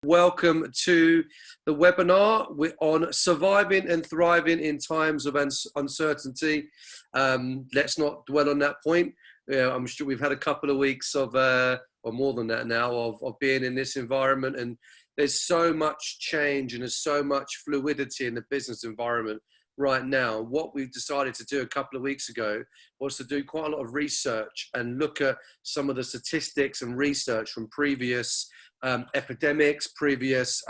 Welcome to the webinar on surviving and thriving in times of uncertainty. Let's not dwell on that point. I'm sure we've had a couple of weeks of, or more than that now, of being in this environment, and there's so much change and there's so much fluidity in the business environment right now. What we've decided to do a couple of weeks ago was to do quite a lot of research and look at some of the statistics and research from previous epidemics, previous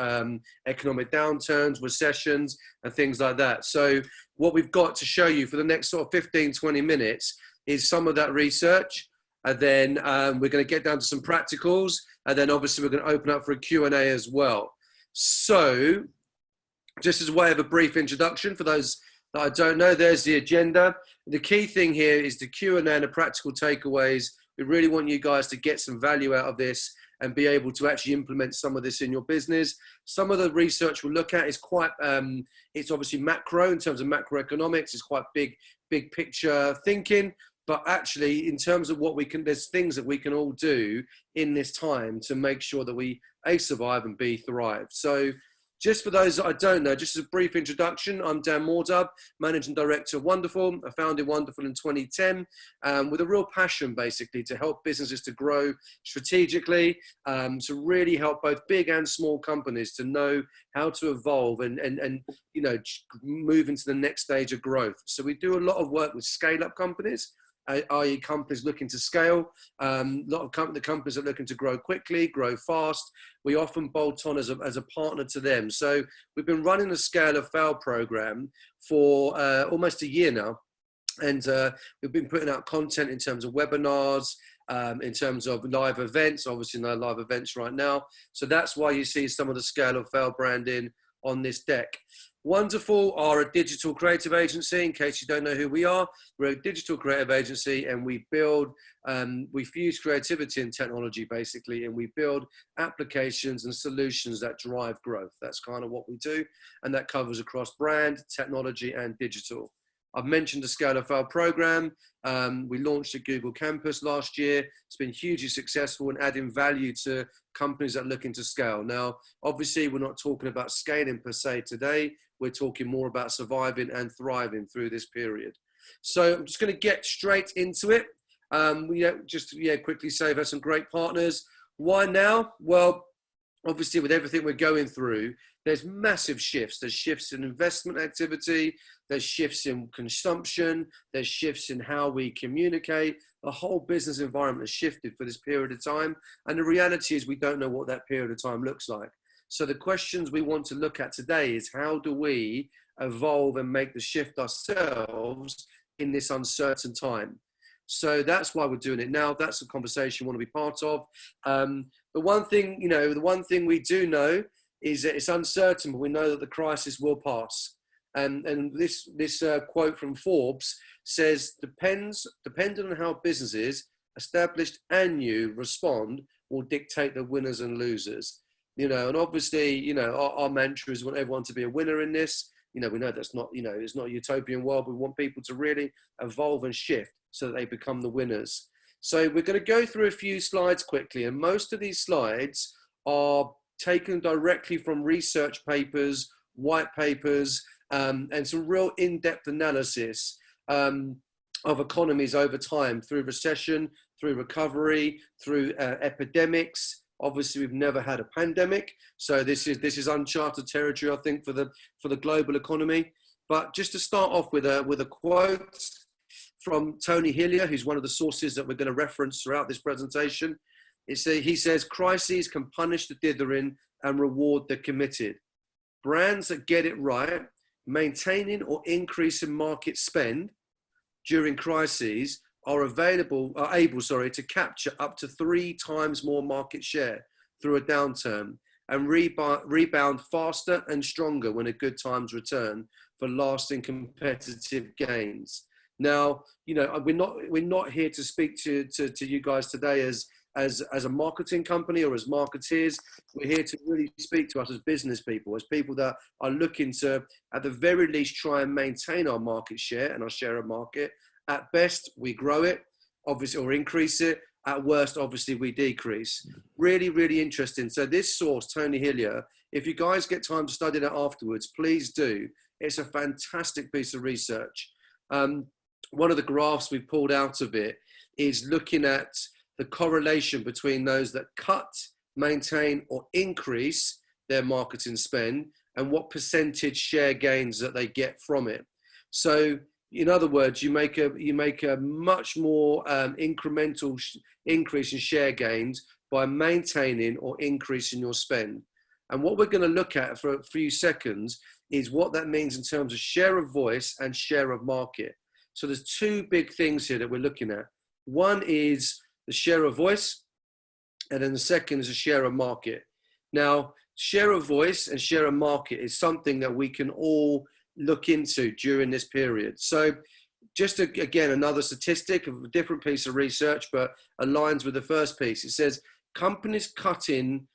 economic downturns, recessions, and things like that. So what we've got to show you for the next sort of 15, 20 minutes is some of that research. And then we're going to get down to some practicals. And then obviously we're going to open up for a Q&A as well. So just as a way of a brief introduction for those that I don't know, there's the agenda. The key thing here is the Q&A and the practical takeaways. We really want you guys to get some value out of this and be able to actually implement some of this in your business. Some of the research we'll look at is quite, it's obviously macro in terms of macroeconomics. It's quite big picture thinking, but actually in terms of what we can, there's things that we can all do in this time to make sure that we A, survive and B, thrive. So just for those that I don't know, just as a brief introduction, I'm Maudhub, Managing Director of Wonderful. I founded Wonderful in 2010 with a real passion basically to help businesses to grow strategically, to really help both big and small companies to know how to evolve and you know, move into the next stage of growth. So we do a lot of work with scale-up companies, i.e. companies looking to scale, a lot of companies are looking to grow quickly, grow fast. We often bolt on as a partner to them. So we've been running the Scale or Fail program for almost a year now. And we've been putting out content in terms of webinars, in terms of live events, obviously no live events right now. So that's why you see some of the Scale or Fail branding on this deck. Wonderful are a digital creative agency. In case you don't know who we are, we're a digital creative agency, and we build, we fuse creativity and technology basically, and we build applications and solutions that drive growth. That's kind of what we do, and that covers across brand, technology, and digital. I've mentioned the Scale or Fail program. We launched at Google Campus last year. It's been hugely successful in adding value to companies that are looking to scale. Now, obviously, we're not talking about scaling per se today. We're talking more about surviving and thriving through this period. So I'm just going to get straight into it. Quickly say we've had some great partners. Why now? Well, obviously, with everything we're going through, there's massive shifts. There's shifts in investment activity. There's shifts in consumption. There's shifts in how we communicate. The whole business environment has shifted for this period of time. And the reality is we don't know what that period of time looks like. So the questions we want to look at today is how do we evolve and make the shift ourselves in this uncertain time? So that's why we're doing it now. That's a conversation we want to be part of. The one thing we do know is that it's uncertain, but we know that the crisis will pass. And this quote from Forbes says, depending on how businesses, established and new, respond, will dictate the winners and losers. You know, and obviously, you know, our mantra is we want everyone to be a winner in this. You know, we know that's not, you know, it's not a utopian world. We want people to really evolve and shift so that they become the winners. So we're going to go through a few slides quickly, and most of these slides are taken directly from research papers, white papers, and some real in-depth analysis of economies over time through recession, through recovery, through epidemics. Obviously, we've never had a pandemic, so this is uncharted territory, I think, for the global economy. But just to start off with a quote from Tony Hillier, who's one of the sources that we're going to reference throughout this presentation. He says, crises can punish the dithering and reward the committed. Brands that get it right, maintaining or increasing market spend during crises are able to capture up to 3 times more market share through a downturn and rebound faster and stronger when a good times return for lasting competitive gains. Now, you know, we're not here to speak to you guys today as a marketing company or as marketeers. We're here to really speak to us as business people, as people that are looking to, at the very least, try and maintain our market share and our share of market. At best, we grow it, obviously, or increase it. At worst, obviously, we decrease. Really, really interesting. So this source, Tony Hillier, if you guys get time to study that afterwards, please do. It's a fantastic piece of research. One of the graphs we pulled out of it is looking at the correlation between those that cut, maintain, or increase their marketing spend and what percentage share gains that they get from it. So in other words, you make a much more incremental increase in share gains by maintaining or increasing your spend. And what we're going to look at for a few seconds is what that means in terms of share of voice and share of market. So there's two big things here that we're looking at. One is the share of voice, and then the second is the share of market. Now, share of voice and share of market is something that we can all look into during this period. So just again, another statistic of a different piece of research, but aligns with the first piece. It says companies cutting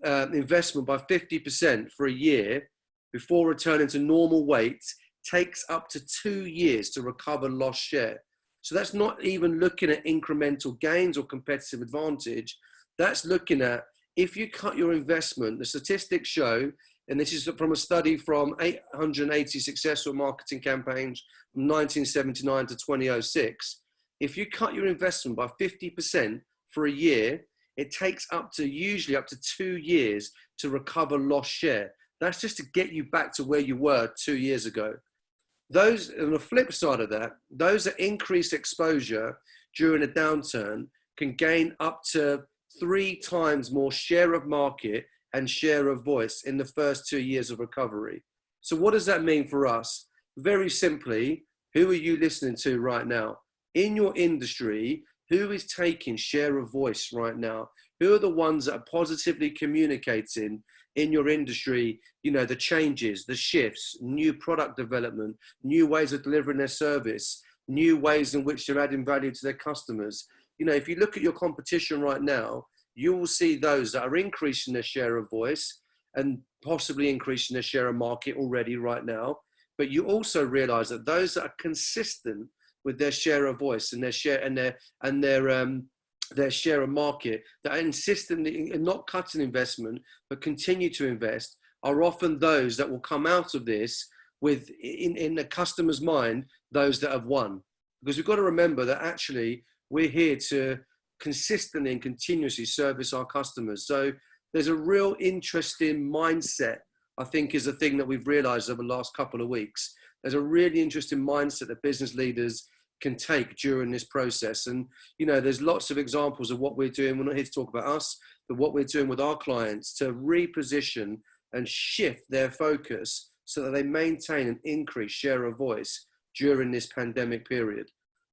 investment by 50% for a year before returning to normal weight takes up to 2 years to recover lost share. So that's not even looking at incremental gains or competitive advantage. That's looking at if you cut your investment, the statistics show, and this is from a study from 880 successful marketing campaigns from 1979 to 2006. If you cut your investment by 50% for a year, it takes usually up to 2 years to recover lost share. That's just to get you back to where you were 2 years ago. Those, on the flip side of that, those that increase exposure during a downturn can gain up to 3 times more share of market and share of voice in the first 2 years of recovery. So what does that mean for us? Very simply, who are you listening to right now? In your industry, who is taking share of voice right now? Who are the ones that are positively communicating in your industry, you know, the changes, the shifts, new product development, new ways of delivering their service, new ways in which they're adding value to their customers? You know, if you look at your competition right now, you will see those that are increasing their share of voice and possibly increasing their share of market already right now. But you also realize that those that are consistent with their share of voice and their share and their share of market, that are insistently not cutting investment but continue to invest, are often those that will come out of this with, in the customer's mind, those that have won. Because we've got to remember that actually we're here to consistently and continuously service our customers. So there's a real interesting mindset, I think, is a thing that we've realized over the last couple of weeks. There's a really interesting mindset that business leaders can take during this process. And, you know, there's lots of examples of what we're doing. We're not here to talk about us, but what we're doing with our clients to reposition and shift their focus so that they maintain an increased share of voice during this pandemic period.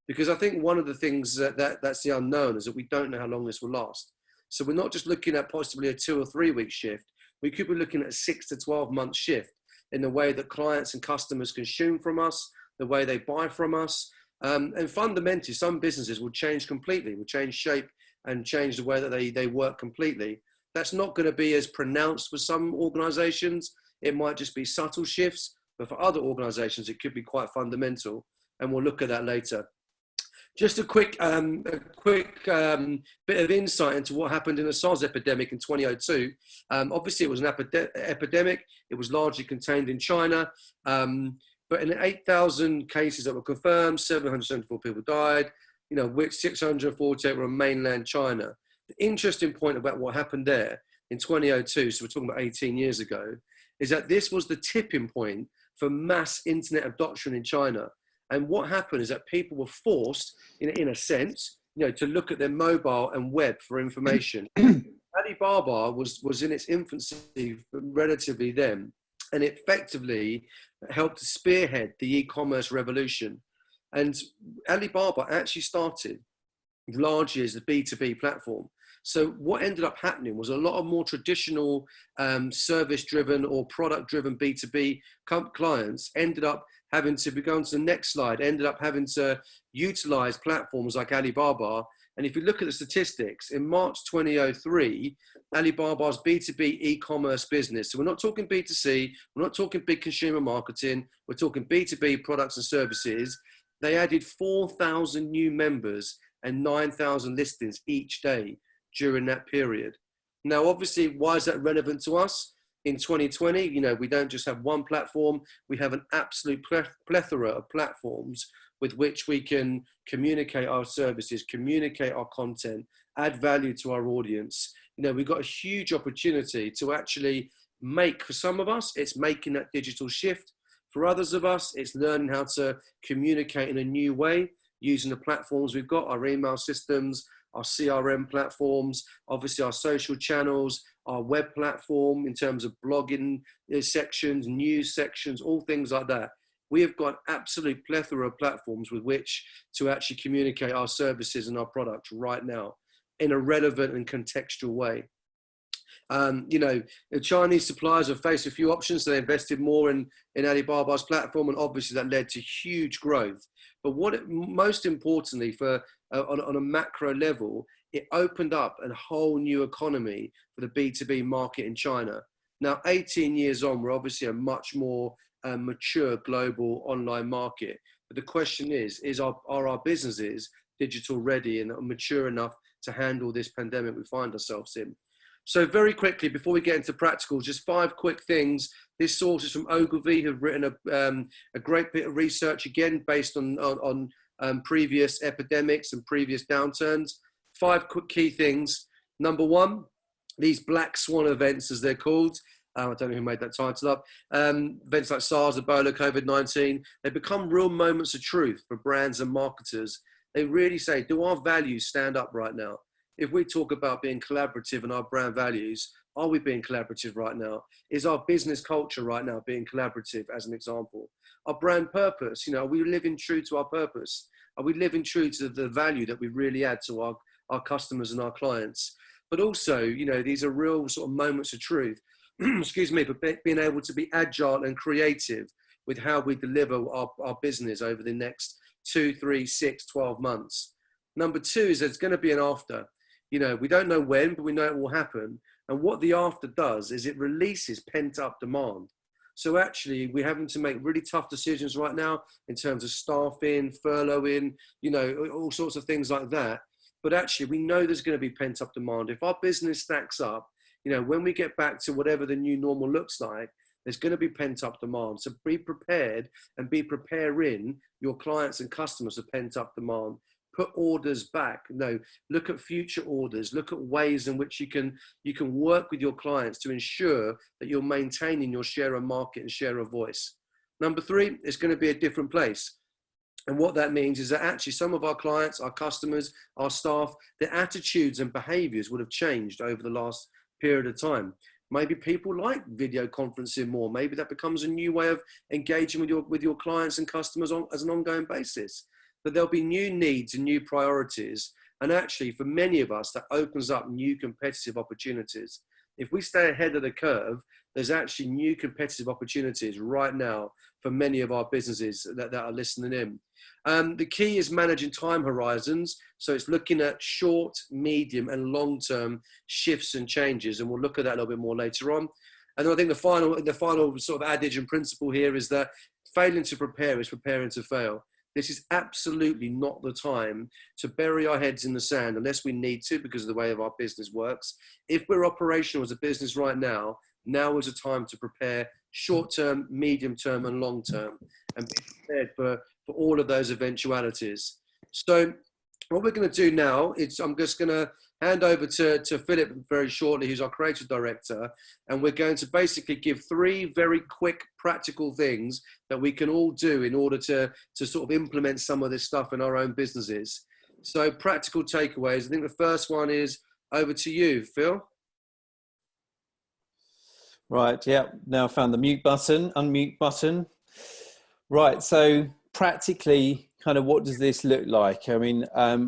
Because I think one of the things that's the unknown is that we don't know how long this will last. So we're not just looking at possibly a 2 or 3 week shift. We could be looking at a 6 to 12 month shift in the way that clients and customers consume from us, the way they buy from us. And fundamentally, some businesses will change completely, will change shape and change the way that they work completely. That's not going to be as pronounced for some organizations. It might just be subtle shifts, but for other organizations, it could be quite fundamental. And we'll look at that later. Just a quick bit of insight into what happened in the SARS epidemic in 2002. Obviously, it was an epidemic. It was largely contained in China. But in 8,000 cases that were confirmed, 774 people died, you know, which 648 were in mainland China. The interesting point about what happened there in 2002, so we're talking about 18 years ago, is that this was the tipping point for mass internet adoption in China. And what happened is that people were forced, in a sense, you know, to look at their mobile and web for information. Alibaba was in its infancy relatively then, and it effectively helped to spearhead the e-commerce revolution. And Alibaba actually started largely as a B2B platform. So what ended up happening was a lot of more traditional service-driven or product-driven B2B clients ended up having to, go on to the next slide, ended up having to utilize platforms like Alibaba. And if you look at the statistics, in March 2003, Alibaba's B2B e-commerce business, so we're not talking B2C, we're not talking big consumer marketing, we're talking B2B products and services, they added 4,000 new members and 9,000 listings each day during that period. Now, obviously, why is that relevant to us? In 2020, you know, we don't just have one platform, we have an absolute plethora of platforms with which we can communicate our services, communicate our content, add value to our audience. You know, we've got a huge opportunity to actually make, for some of us, it's making that digital shift. For others of us, it's learning how to communicate in a new way using the platforms we've got, our email systems, our CRM platforms, obviously our social channels, our web platform in terms of blogging sections, news sections, all things like that. We have got absolute plethora of platforms with which to actually communicate our services and our products right now in a relevant and contextual way. You know, the Chinese suppliers have faced a few options. So they invested more in Alibaba's platform, and obviously that led to huge growth. But most importantly, on a macro level, it opened up a whole new economy for the B2B market in China. Now, 18 years on, we're obviously a much more mature global online market. But the question is are our businesses digital ready and mature enough to handle this pandemic we find ourselves in? So very quickly, before we get into practical, just 5 quick things. This source is from Ogilvy, who've written a great bit of research, again, based on previous epidemics and previous downturns. 5 quick key things. Number 1, these black swan events, as they're called. I don't know who made that title up. Events like SARS, Ebola, COVID-19, they become real moments of truth for brands and marketers. They really say, do our values stand up right now? If we talk about being collaborative and our brand values, are we being collaborative right now? Is our business culture right now being collaborative, as an example? Our brand purpose, you know, are we living true to our purpose? Are we living true to the value that we really add to our customers and our clients? But also, you know, these are real sort of moments of truth, excuse me, for being able to be agile and creative with how we deliver our business over the next 2, 3, 6, 12 months. Number 2 is there's going to be an after. You know, we don't know when, but we know it will happen. And what the after does is it releases pent up demand. So actually, we're having to make really tough decisions right now in terms of staffing, furloughing, you know, all sorts of things like that. But actually, we know there's going to be pent up demand. If our business stacks up, you know, when we get back to whatever the new normal looks like, there's going to be pent up demand. So be prepared and be preparing your clients and customers for pent up demand. Put orders back. No, look at future orders. Look at ways in which you can work with your clients to ensure that you're maintaining your share of market and share of voice. Number 3, it's going to be a different place. And what that means is that actually some of our clients, our customers, our staff, their attitudes and behaviors would have changed over the last period of time. Maybe people like video conferencing more. Maybe that becomes a new way of engaging with your clients and customers as an ongoing basis. But there'll be new needs and new priorities. And actually, for many of us, that opens up new competitive opportunities. If we stay ahead of the curve, there's actually new competitive opportunities right now for many of our businesses that are listening in. The key is managing time horizons. So it's looking at short, medium, and long-term shifts and changes. And we'll look at that a little bit more later on. And I think the final sort of adage and principle here is that failing to prepare is preparing to fail. This is absolutely not the time to bury our heads in the sand unless we need to because of the way of our business works. If we're operational as a business right now, now is a time to prepare short-term, medium-term, and long-term and be prepared for all of those eventualities. So what we're going to do now is I'm just going to hand over to Philip very shortly, who's our creative director, and we're going to basically give 3 very quick practical things that we can all do in order to sort of implement some of this stuff in our own businesses. So practical takeaways. I think the first one is over to you, Phil. Right, yeah, now I found the unmute button. Right, so practically, kind of what does this look like? I mean,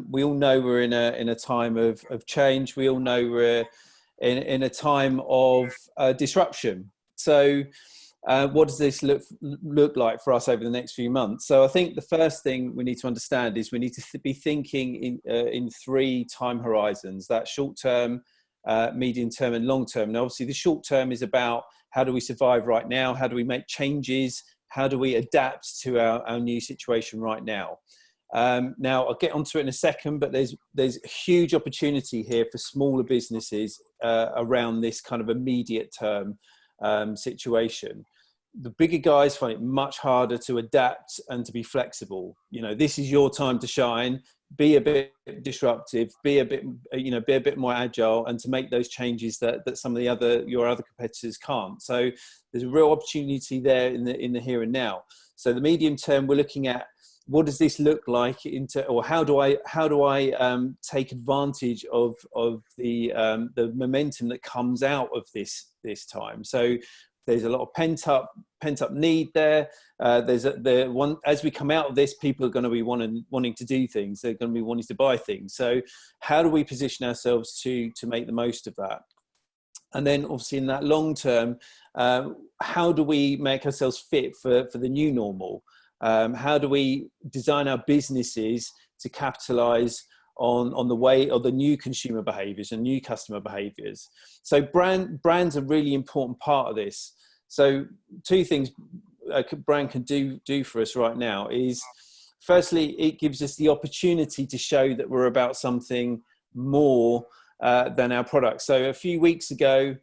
we all know we're in a time of change. We all know we're in a time of disruption. So what does this look like for us over the next few months? So I think the first thing we need to understand is we need to be thinking in 3 time horizons, that short term, medium term and long term. And obviously the short term is about how do we survive right now? How do we make changes? How do we adapt to our new situation right now? Now, I'll get onto it in a second, but there's a huge opportunity here for smaller businesses around this kind of immediate term situation. The bigger guys find it much harder to adapt and to be flexible. This is your time to shine. Be a bit disruptive. Be a bit more agile, and to make those changes that some of your other competitors can't. So there's a real opportunity there in the here and now. So the medium term, we're looking at, what does this look like or how do I take advantage of the momentum that comes out of this time? So there's a lot of pent up need there. As we come out of this, people are going to be wanting to do things. They're going to be wanting to buy things. So how do we position ourselves to make the most of that? And then obviously in that long term, how do we make ourselves fit for the new normal? How do we design our businesses to capitalize on the way of the new consumer behaviors and new customer behaviors? So brands are a really important part of this. So two things a brand can do for us right now is, firstly, it gives us the opportunity to show that we're about something more than our products. So a few weeks ago,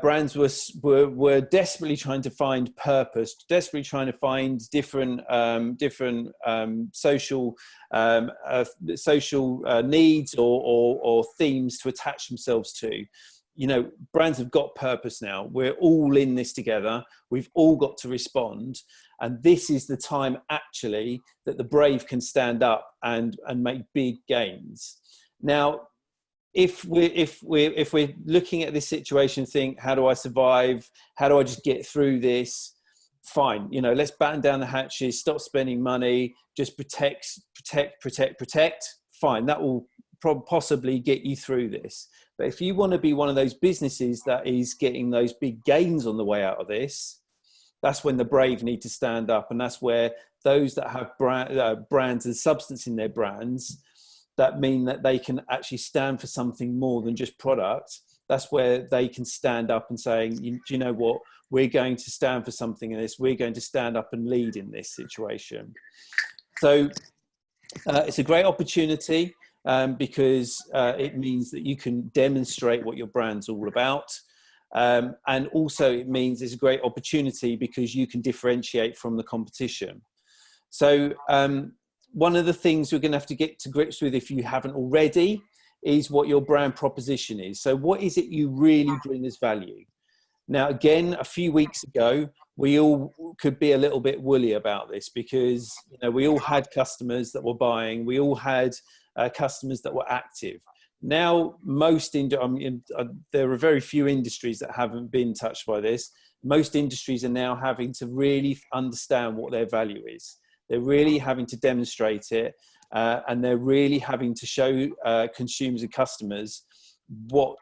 brands were desperately trying to find purpose, desperately trying to find different social needs or themes to attach themselves to. Brands have got purpose now. We're all in this together. We've all got to respond. And this is the time actually that the brave can stand up and make big gains. Now, if we're looking at this situation, think, how do I survive? How do I just get through this? Fine. Let's batten down the hatches, stop spending money, just protect. Fine. That will possibly get you through this. But if you want to be one of those businesses that is getting those big gains on the way out of this, that's when the brave need to stand up. And that's where those that have brands and substance in their brands, that mean that they can actually stand for something more than just product. That's where they can stand up and saying, do you know what? We're going to stand for something in this. We're going to stand up and lead in this situation. So it's a great opportunity because it means that you can demonstrate what your brand's all about. And also it means it's a great opportunity because you can differentiate from the competition. So one of the things you're going to have to get to grips with, if you haven't already, is what your brand proposition is. So what is it you really bring as value? Now, again, a few weeks ago, we all could be a little bit woolly about this because we all had customers that were buying. We all had customers that were active. Now, there are very few industries that haven't been touched by this. Most industries are now having to really understand what their value is. They're really having to demonstrate it, and they're really having to show consumers and customers what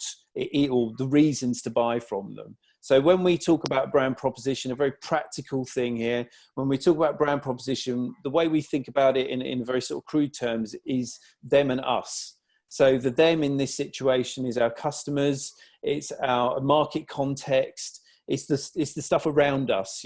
or the reasons to buy from them. So when we talk about brand proposition, a very practical thing here, when we talk about brand proposition, the way we think about it in very sort of crude terms is them and us. So the them in this situation is our customers, it's our market context, it's the stuff around us.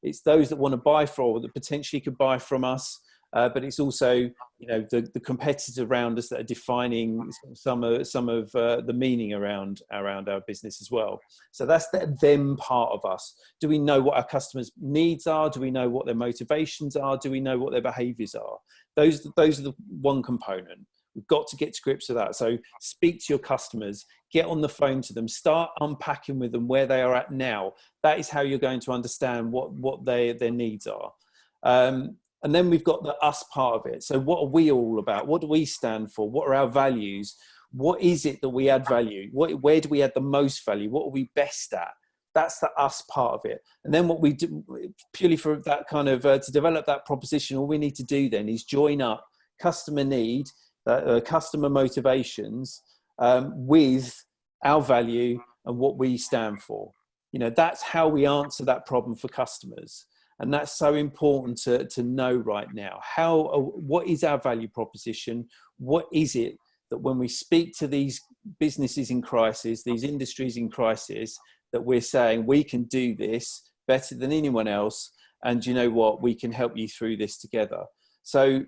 It's those that want to buy or that potentially could buy from us, but it's also the competitors around us that are defining some of the meaning around our business as well. So that's the them part of us. Do we know what our customers' needs are? Do we know what their motivations are? Do we know what their behaviours are? Those are the one component. We've got to get to grips with that. So speak to your customers, get on the phone to them, start unpacking with them where they are at now. That is how you're going to understand what their needs are. And then we've got the us part of it. So what are we all about? What do we stand for? What are our values? What is it that we add value? Where do we add the most value? What are we best at? That's the us part of it. And then what we do, purely for that kind of, to develop that proposition, all we need to do then is join up customer need, customer motivations with our value and what we stand for. That's how we answer that problem for customers. And that's so important to know right now. What is our value proposition? What is it that when we speak to these businesses in crisis, these industries in crisis, that we're saying we can do this better than anyone else, and you know what, we can help you through this together. So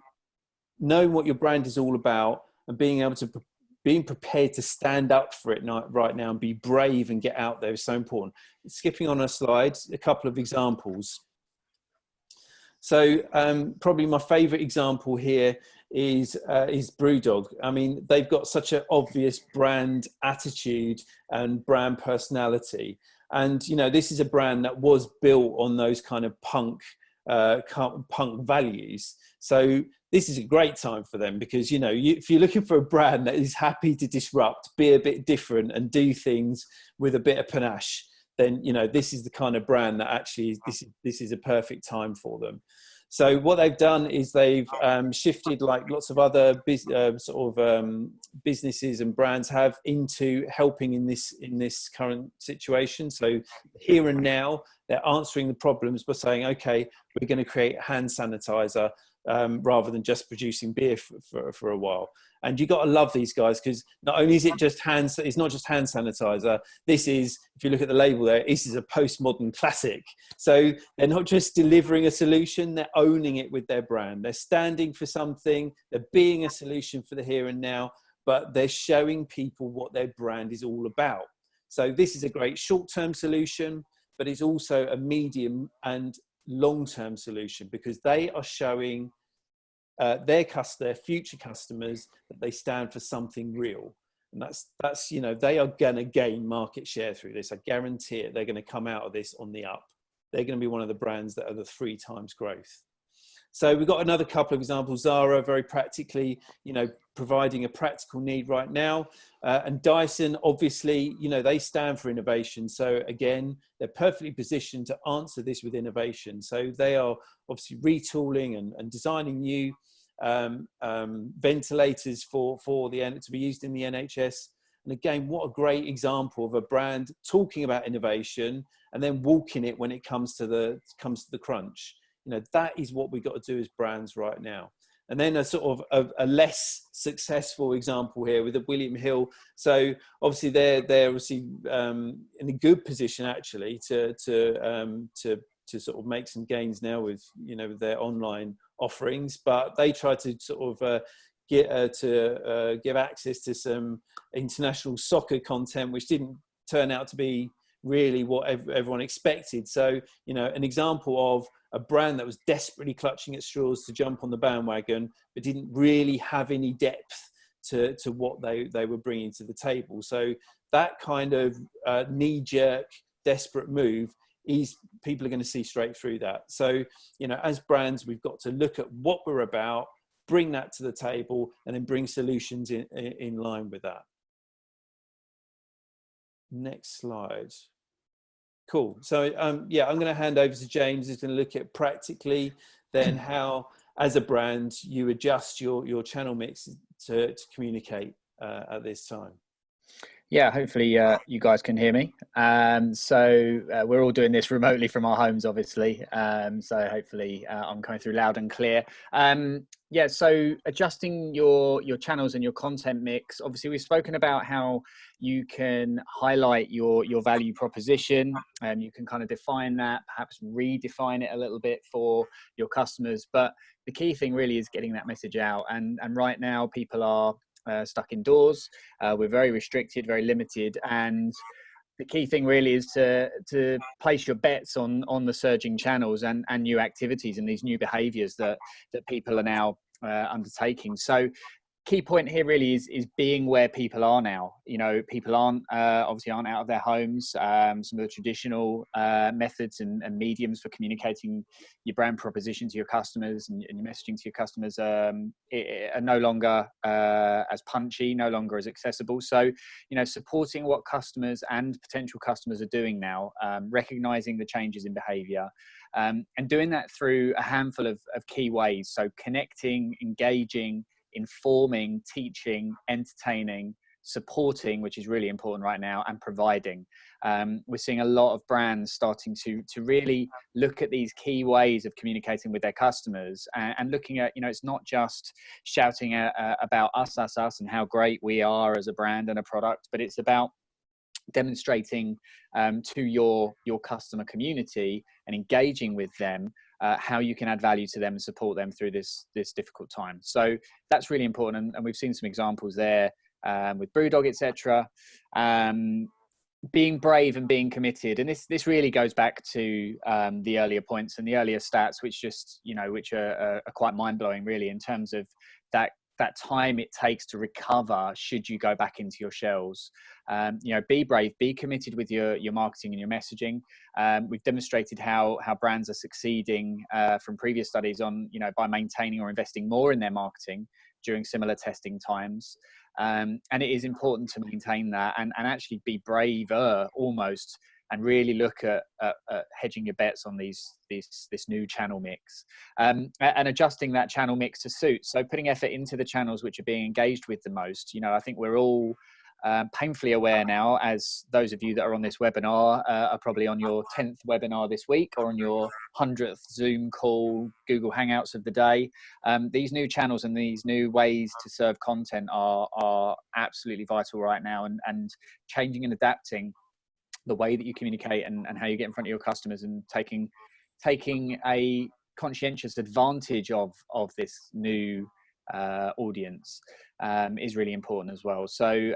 knowing what your brand is all about and being prepared to stand up for it right now and be brave and get out there is so important. Skipping on a slide, a couple of examples. So probably my favorite example here is Brewdog. I mean, they've got such an obvious brand attitude and brand personality. And, you know, this is a brand that was built on those kind of punk values. So this is a great time for them because, you know, if you're looking for a brand that is happy to disrupt, be a bit different and do things with a bit of panache, then, you know, this is the kind of brand that actually this is a perfect time for them. So what they've done is they've shifted, like lots of other businesses and brands have, into helping in this current situation. So here and now, they're answering the problems by saying, okay, we're going to create hand sanitizer rather than just producing beer for a while. And you got to love these guys, because not only is it just it's not just hand sanitizer. This is, if you look at the label there, this is a postmodern classic. So they're not just delivering a solution, they're owning it with their brand. They're standing for something, they're being a solution for the here and now, but they're showing people what their brand is all about. So this is a great short-term solution, but it's also a medium and long-term solution, because they are showing their future customers that they stand for something real. And that's you know, they are going to gain market share through this. I guarantee it. They're going to come out of this on the up. They're going to be one of the brands that are the 3 times growth. So we've got another couple of examples. Zara, very practically, you know, providing a practical need right now. And Dyson, obviously, you know, they stand for innovation. So again, they're perfectly positioned to answer this with innovation. So they are obviously retooling and designing new ventilators to be used in the NHS. And again, what a great example of a brand talking about innovation and then walking it when it comes to the crunch. You know, that is what we've got to do as brands right now. And then a sort of a less successful example here with the William Hill. So obviously they're obviously in a good position actually to sort of make some gains now with, you know, with their online offerings, but they try to sort of give access to some international soccer content, which didn't turn out to be really what everyone expected. So, you know, an example of a brand that was desperately clutching at straws to jump on the bandwagon, but didn't really have any depth to what they were bringing to the table. So that kind of knee-jerk, desperate move is, people are going to see straight through that. So, you know, as brands, we've got to look at what we're about, bring that to the table, and then bring solutions in line with that. Next slide. Cool. So yeah, I'm going to hand over to James, who's going to look at practically then how, as a brand, you adjust your channel mix to communicate at this time. Yeah, hopefully you guys can hear me. So we're all doing this remotely from our homes, obviously. So hopefully I'm coming through loud and clear. Yeah, so adjusting your channels and your content mix. Obviously, we've spoken about how you can highlight your value proposition, and you can kind of define that, perhaps redefine it a little bit for your customers. But the key thing really is getting that message out. And right now, people are stuck indoors. We're very restricted, very limited, and the key thing really is to place your bets on the surging channels and new activities and these new behaviors that people are now undertaking. So key point here really is being where people are now. You know, people obviously aren't out of their homes. Some of the traditional methods and mediums for communicating your brand proposition to your customers and your messaging to your customers are no longer as punchy, no longer as accessible. So, you know, supporting what customers and potential customers are doing now, recognizing the changes in behavior, and doing that through a handful of key ways. So connecting, engaging, informing, teaching, entertaining, supporting, which is really important right now, and providing. We're seeing a lot of brands starting to really look at these key ways of communicating with their customers and looking at, you know, it's not just shouting about us and how great we are as a brand and a product, but it's about demonstrating to your customer community and engaging with them how you can add value to them and support them through this difficult time. So that's really important, and we've seen some examples there with Brewdog, etc. Being brave and being committed, and this really goes back to the earlier points and the earlier stats, which are quite mind blowing, really, in terms of that time it takes to recover should you go back into your shells. Be brave, be committed with your marketing and your messaging. We've demonstrated how brands are succeeding from previous studies on, by maintaining or investing more in their marketing during similar testing times. And it is important to maintain that and actually be braver almost, and really look at hedging your bets on this new channel mix, and adjusting that channel mix to suit. So putting effort into the channels which are being engaged with the most. I think we're all painfully aware now, as those of you that are on this webinar are probably on your 10th webinar this week, or on your 100th Zoom call, Google Hangouts of the day. These new channels and these new ways to serve content are absolutely vital right now, and changing and adapting the way that you communicate and how you get in front of your customers, and taking a conscientious advantage of this new audience is really important as well. So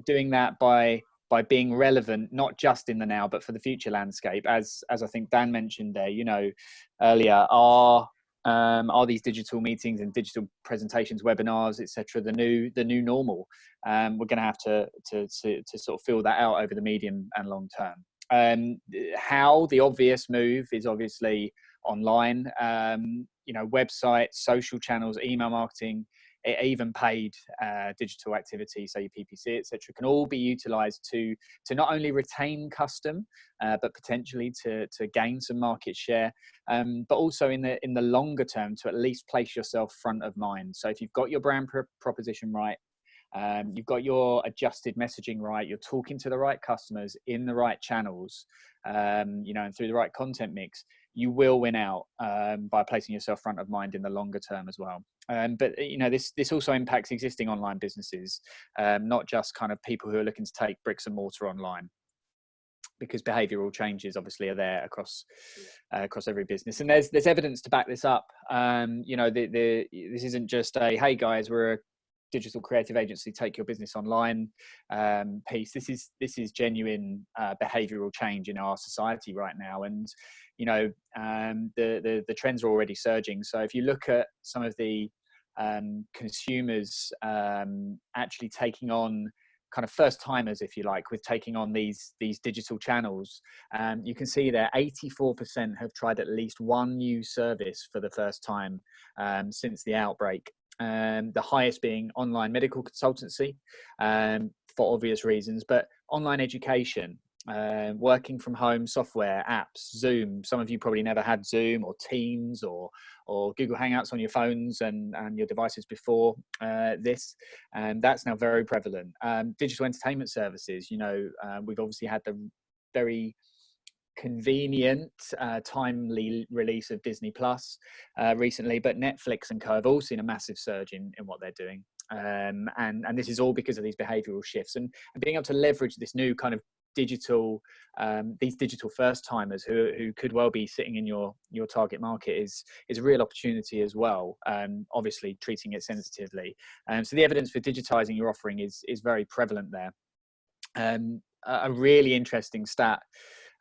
doing that by being relevant, not just in the now, but for the future landscape, as I think Dan mentioned there, earlier, are these digital meetings and digital presentations, webinars, etc., the new normal? We're going to have to sort of fill that out over the medium and long term. How the obvious move is obviously online, websites, social channels, email marketing, even paid digital activity, so your PPC, etc., can all be utilized to not only retain custom, but potentially to gain some market share, but also in the longer term to at least place yourself front of mind. So if you've got your brand proposition right, you've got your adjusted messaging right, you're talking to the right customers in the right channels, and through the right content mix, you will win out by placing yourself front of mind in the longer term as well. But this also impacts existing online businesses, not just kind of people who are looking to take bricks and mortar online, because behavioural changes obviously are there across every business, and there's evidence to back this up. This isn't just a hey guys, we're a digital creative agency, take your business online piece. This is genuine behavioural change in our society right now, and the trends are already surging. So if you look at some of the consumers actually taking on, kind of first timers, if you like, with taking on these digital channels, you can see there 84% have tried at least one new service for the first time since the outbreak. The highest being online medical consultancy, for obvious reasons, but online education, working from home software, apps, Zoom. Some of you probably never had Zoom or Teams or Google Hangouts on your phones and your devices before this, and that's now very prevalent. Digital entertainment services, we've obviously had the very convenient timely release of Disney Plus recently, but Netflix and co have all seen a massive surge in what they're doing, and this is all because of these behavioral shifts, and being able to leverage this new kind of digital, these digital first timers who could well be sitting in your target market is a real opportunity as well, obviously treating it sensitively. So the evidence for digitizing your offering is very prevalent there. A really interesting stat,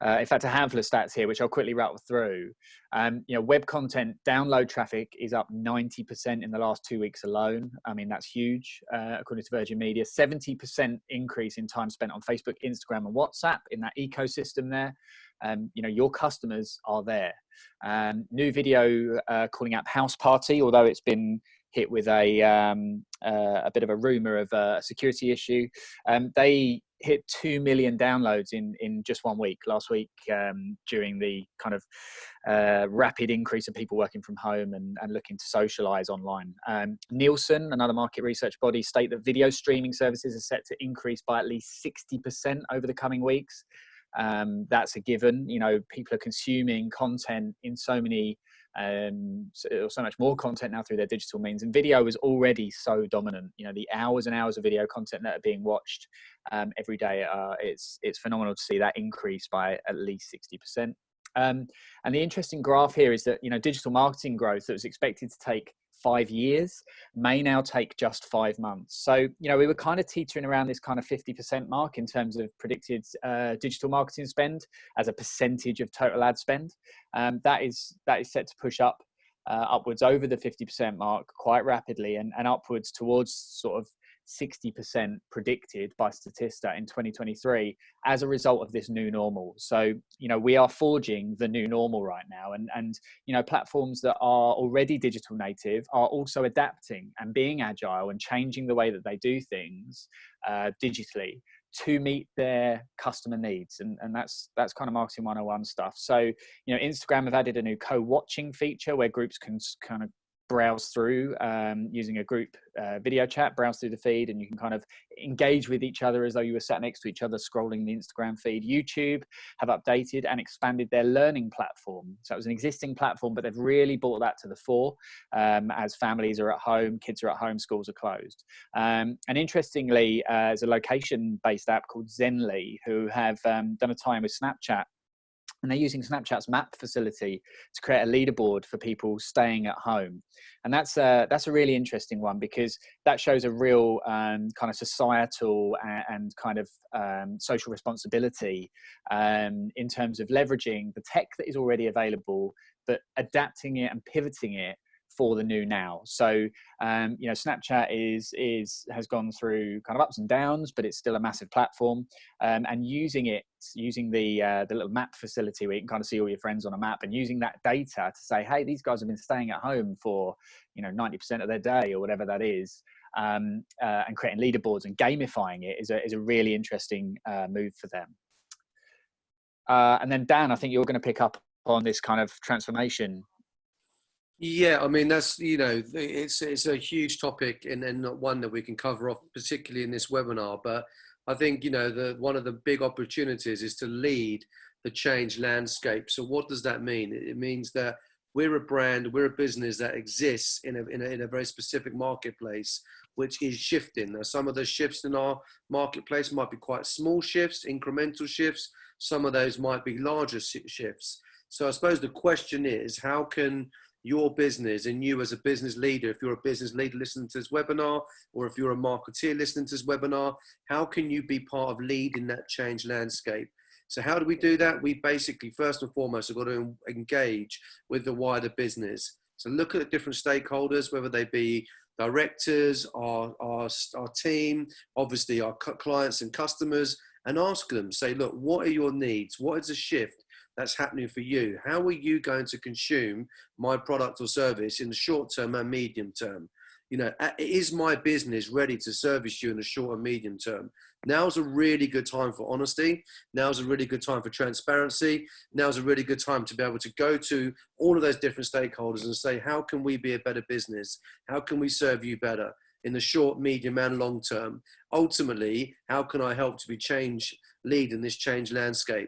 in fact, a handful of stats here, which I'll quickly rattle through. Web content download traffic is up 90% in the last 2 weeks alone. I mean, that's huge, according to Virgin Media. 70% increase in time spent on Facebook, Instagram, and WhatsApp in that ecosystem there. Your customers are there. New video calling app House Party, although it's been hit with a bit of a rumor of a security issue. They hit 2 million downloads in just 1 week, last week, during the kind of rapid increase of people working from home and looking to socialize online. Nielsen, another market research body, state that video streaming services are set to increase by at least 60% over the coming weeks. That's a given. People are consuming content in so much more content now through their digital means, and video is already so dominant. The hours and hours of video content that are being watched every day, it's phenomenal to see that increase by at least 60%. And the interesting graph here is that, you know, digital marketing growth that was expected to take 5 years may now take just 5 months. So, you know, we were kind of teetering around this kind of 50% mark in terms of predicted digital marketing spend as a percentage of total ad spend. That is set to push up upwards over the 50% mark quite rapidly, and upwards towards sort of 60% predicted by Statista in 2023 as a result of this new normal. So, you know, we are forging the new normal right now, and you know, platforms that are already digital native are also adapting and being agile and changing the way that they do things digitally to meet their customer needs, and that's kind of marketing 101 stuff. So, you know, Instagram have added a new co-watching feature where groups can kind of browse through using a group video chat, browse through the feed, and you can kind of engage with each other as though you were sat next to each other scrolling the Instagram feed. YouTube have updated and expanded their learning platform. So it was an existing platform, but they've really brought that to the fore as families are at home, kids are at home, schools are closed. And interestingly, there's a location-based app called Zenly who have done a tie-in with Snapchat. And they're using Snapchat's map facility to create a leaderboard for people staying at home. And that's a really interesting one, because that shows a real kind of societal and kind of social responsibility in terms of leveraging the tech that is already available, but adapting it and pivoting it for the new now. So, you know, Snapchat has gone through kind of ups and downs, but it's still a massive platform. And using the little map facility where you can kind of see all your friends on a map, and using that data to say, hey, these guys have been staying at home for, you know, 90% of their day or whatever that is, and creating leaderboards and gamifying it is a really interesting move for them. And then Dan, I think you're going to pick up on this kind of transformation. Yeah, I mean, that's, you know, it's a huge topic, and not one that we can cover off particularly in this webinar. But I think, you know, one of the big opportunities is to lead the change landscape. So what does that mean? It means that we're a brand, we're a business that exists in a very specific marketplace, which is shifting. Now, some of the shifts in our marketplace might be quite small shifts, incremental shifts. Some of those might be larger shifts. So I suppose the question is, how can your business, and you as a business leader, if you're a business leader listening to this webinar, or if you're a marketeer listening to this webinar, how can you be part of leading that change landscape? So how do we do that? We basically, first and foremost, have got to engage with the wider business. So look at the different stakeholders, whether they be directors, our team, obviously our clients and customers, and ask them, say, look, what are your needs? What is the shift that's happening for you? How are you going to consume my product or service in the short term and medium term? You know, is my business ready to service you in the short and medium term? Now's a really good time for honesty. Now's a really good time for transparency. Now's a really good time to be able to go to all of those different stakeholders and say, how can we be a better business? How can we serve you better in the short, medium, and long term? Ultimately, how can I help to be lead in this change landscape?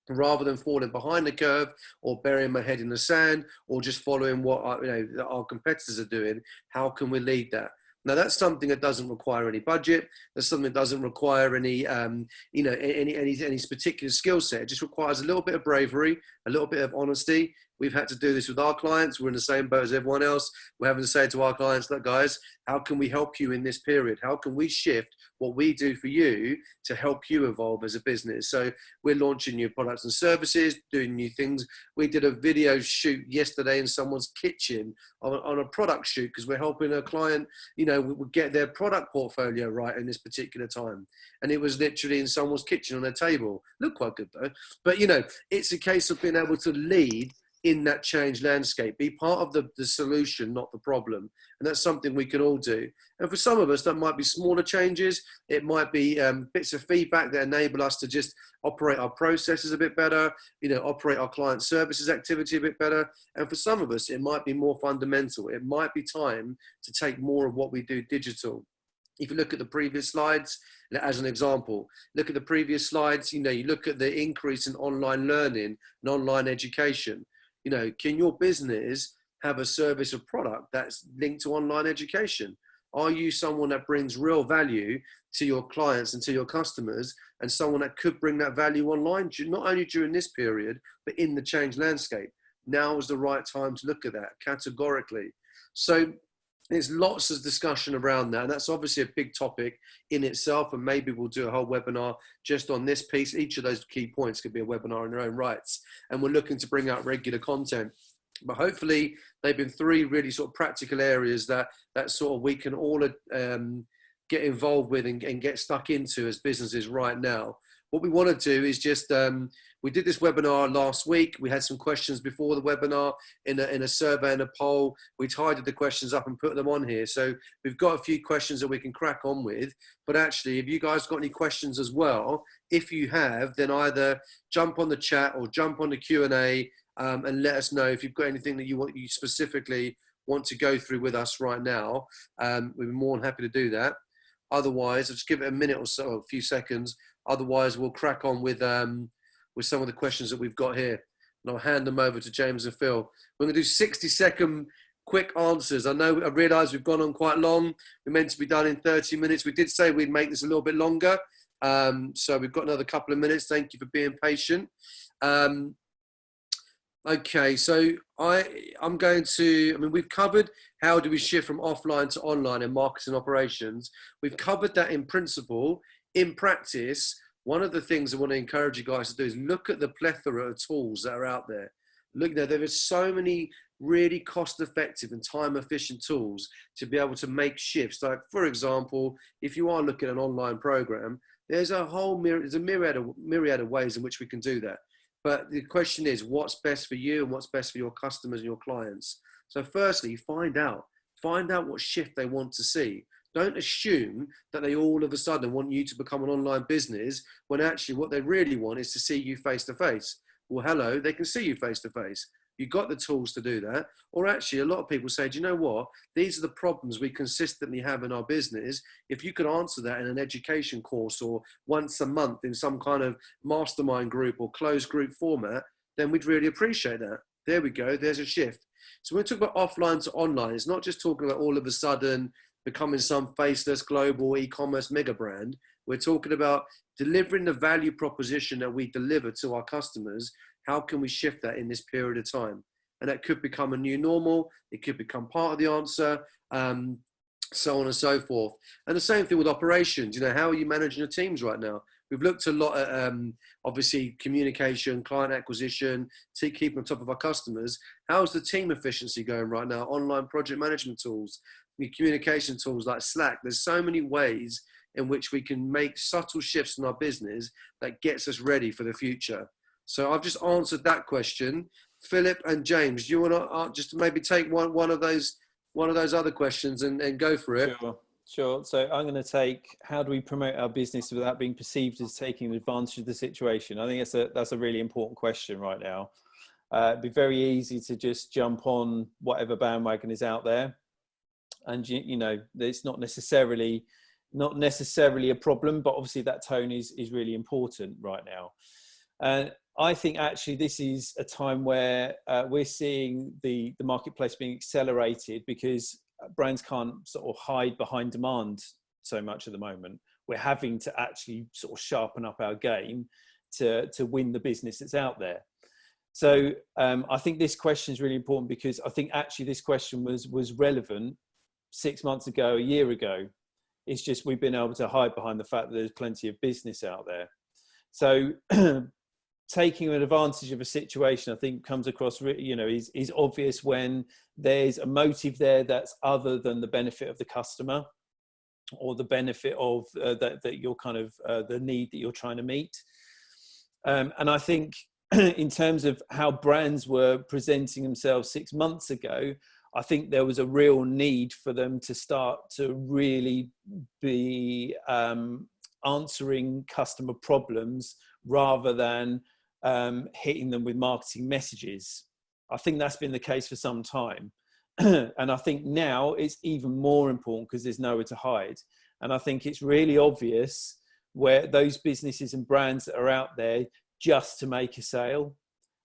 Rather than falling behind the curve or burying my head in the sand or just following what our competitors are doing, how can we lead that? Now, that's something that doesn't require any budget. That's something that doesn't require any particular skill set. It just requires a little bit of bravery, a little bit of honesty. We've had to do this with our clients. We're in the same boat as everyone else. We're having to say to our clients, look, guys, how can we help you in this period? How can we shift what we do for you to help you evolve as a business? So we're launching new products and services, doing new things. We did a video shoot yesterday in someone's kitchen on a product shoot, because we're helping a client, you know, get their product portfolio right in this particular time. And it was literally in someone's kitchen on their table. Looked quite good though. But, you know, it's a case of being able to lead in that change landscape, be part of the solution, not the problem. And that's something we can all do. And for some of us, that might be smaller changes. It might be bits of feedback that enable us to just operate our processes a bit better, you know, operate our client services activity a bit better. And for some of us, it might be more fundamental. It might be time to take more of what we do digital. If you look at the previous slides, as an example, look at the previous slides, you know, you look at the increase in online learning and online education. You know, can your business have a service or product that's linked to online education? Are you someone that brings real value to your clients and to your customers, and someone that could bring that value online, not only during this period, but in the changed landscape? Now is the right time to look at that categorically. So there's lots of discussion around that, and that's obviously a big topic in itself, and maybe we'll do a whole webinar just on this piece. Each of those key points could be a webinar in their own rights, and we're looking to bring out regular content. But hopefully they've been 3 really sort of practical areas that sort of we can all get involved with and get stuck into as businesses right now. What we want to do is just, we did this webinar last week. We had some questions before the webinar in a survey and a poll. We tidied the questions up and put them on here. So we've got a few questions that we can crack on with. But actually, if you guys got any questions as well, if you have, then either jump on the chat or jump on the Q&A and let us know if you've got anything that you specifically want to go through with us right now. We'd be more than happy to do that. Otherwise, I'll just give it a minute or so, a few seconds. Otherwise, we'll crack on with some of the questions that we've got here. And I'll hand them over to James and Phil. We're going to do 60-second quick answers. I realise we've gone on quite long. We're meant to be done in 30 minutes. We did say we'd make this a little bit longer. So we've got another couple of minutes. Thank you for being patient. Okay, so we've covered how do we shift from offline to online in marketing operations. We've covered that in principle. In practice, one of the things I want to encourage you guys to do is look at the plethora of tools that are out there. Look, there are so many really cost-effective and time-efficient tools to be able to make shifts. Like, for example, if you are looking at an online program, there's a myriad of ways in which we can do that. But the question is, what's best for you and what's best for your customers and your clients? So firstly, find out what shift they want to see. Don't assume that they all of a sudden want you to become an online business when actually what they really want is to see you face to face. Well, hello, they can see you face to face. You've got the tools to do that. Or actually, a lot of people say, do you know what? These are the problems we consistently have in our business. If you could answer that in an education course or once a month in some kind of mastermind group or closed group format, then we'd really appreciate that. There we go. There's a shift. So when we talk about offline to online, it's not just talking about all of a sudden becoming some faceless global e-commerce mega brand. We're talking about delivering the value proposition that we deliver to our customers. How can we shift that in this period of time? And that could become a new normal. It could become part of the answer, so on and so forth. And the same thing with operations. How are you managing your teams right now? We've looked a lot at, obviously, communication, client acquisition, keeping on top of our customers. How's the team efficiency going right now? Online project management tools, communication tools like Slack. There's so many ways in which we can make subtle shifts in our business that gets us ready for the future. So I've just answered that question. Philip and James, do you want to just maybe take one of those other questions and go for it? Sure. So I'm going to take, how do we promote our business without being perceived as taking advantage of the situation? I think that's a really important question right now. It'd be very easy to just jump on whatever bandwagon is out there. And, it's not necessarily a problem, but obviously that tone is really important right now. And I think actually this is a time where we're seeing the marketplace being accelerated because brands can't sort of hide behind demand so much at the moment. We're having to actually sort of sharpen up our game to win the business that's out there. So I think this question is really important because I think actually this question was relevant 6 months ago, a year ago. It's just we've been able to hide behind the fact that there's plenty of business out there. So taking advantage of a situation, I think, comes across, is obvious when there's a motive there that's other than the benefit of the customer or the benefit of that you're kind of the need that you're trying to meet. And I think in terms of how brands were presenting themselves 6 months ago, I think there was a real need for them to start to really be answering customer problems rather than hitting them with marketing messages. I think that's been the case for some time. And I think now it's even more important because there's nowhere to hide. And I think it's really obvious where those businesses and brands that are out there just to make a sale.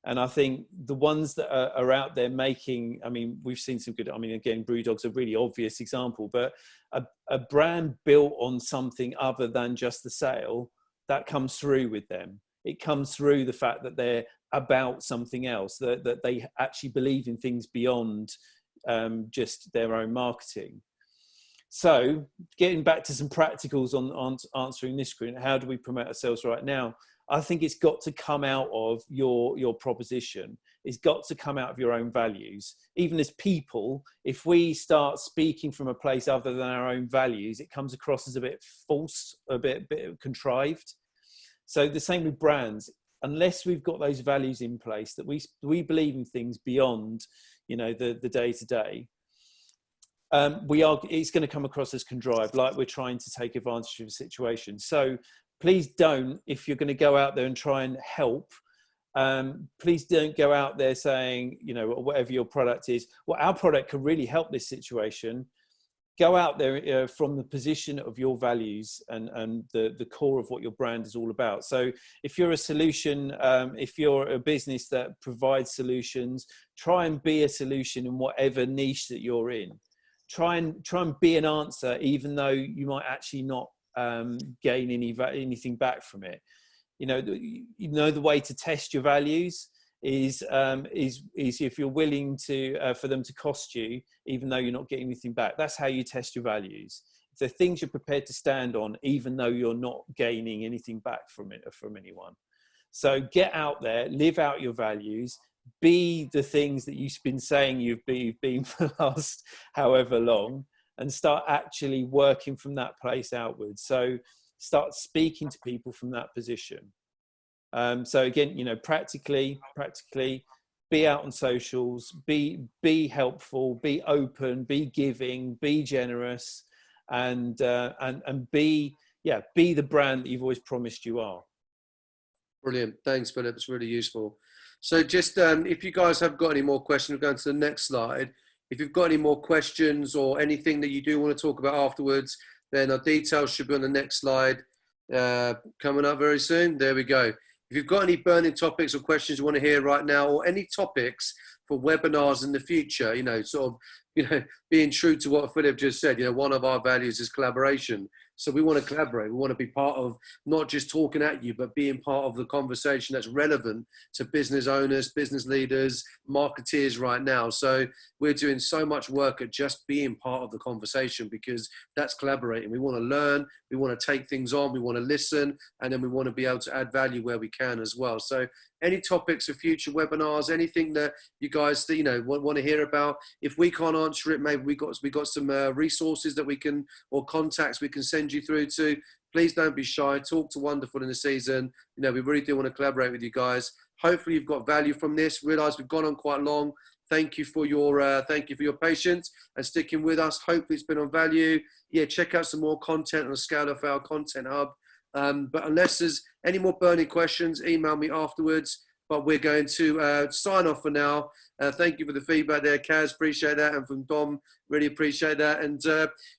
And I think the ones that are out there making, I mean, we've seen some good, I mean, again, Brewdog's a really obvious example, but a brand built on something other than just the sale, that comes through with them. It comes through the fact that they're about something else, that they actually believe in things beyond just their own marketing. So getting back to some practicals on answering this screen, how do we promote ourselves right now? I think it's got to come out of your proposition. It's got to come out of your own values. Even as people, if we start speaking from a place other than our own values, it comes across as a bit false, a bit contrived. So the same with brands. Unless we've got those values in place, that we believe in things beyond, you know, the day-to-day, it's going to come across as contrived, like we're trying to take advantage of a situation. So please don't, if you're going to go out there and try and help, please don't go out there saying, you know, whatever your product is, well, our product can really help this situation. Go out there from the position of your values and the core of what your brand is all about. So if you're a solution, if you're a business that provides solutions, try and be a solution in whatever niche that you're in. Try and be an answer, even though you might actually not gain anything back from it. You know the way to test your values is if you're willing to for them to cost you, even though you're not getting anything back. That's how you test your values. If they're things you're prepared to stand on, even though you're not gaining anything back from it or from anyone. So get out there, live out your values. Be the things that you've been saying you've been for the last however long, and start actually working from that place outwards. So start speaking to people from that position. So again, you know, practically be out on socials, be helpful, be open, be giving, be generous, and be the brand that you've always promised you are. Brilliant. Thanks, Philip. It's really useful. So just if you guys have got any more questions, we'll go to the next slide. If you've got any more questions or anything that you do want to talk about afterwards, then our details should be on the next slide coming up very soon. There we go. If you've got any burning topics or questions you want to hear right now, or any topics for webinars in the future, you know, sort of, you know, being true to what Philip just said, you know, one of our values is collaboration. So we want to collaborate. We want to be part of not just talking at you, but being part of the conversation that's relevant to business owners, business leaders, marketeers right now. So we're doing so much work at just being part of the conversation, because that's collaborating. We want to learn, we want to take things on, we want to listen, and then we want to be able to add value where we can as well. So any topics for future webinars, anything that you guys, you know, want to hear about, if we can't answer it, maybe we got some resources that we can, or contacts we can send you through to. Please don't be shy. Talk to Wonderful in the season. You know, we really do want to collaborate with you guys. Hopefully you've got value from this. Realize we've gone on quite long. Thank you for your patience and sticking with us. Hopefully it's been on value. Yeah, check out some more content on the Scale of our Content Hub. But unless there's any more burning questions, email me afterwards. But we're going to sign off for now. Thank you for the feedback there, Kaz. Appreciate that. And from Dom, really appreciate that. And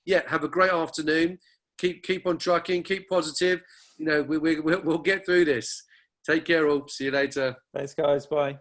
yeah, have a great afternoon. Keep on trucking. Keep positive. You know, we'll get through this. Take care all. See you later. Thanks, guys. Bye.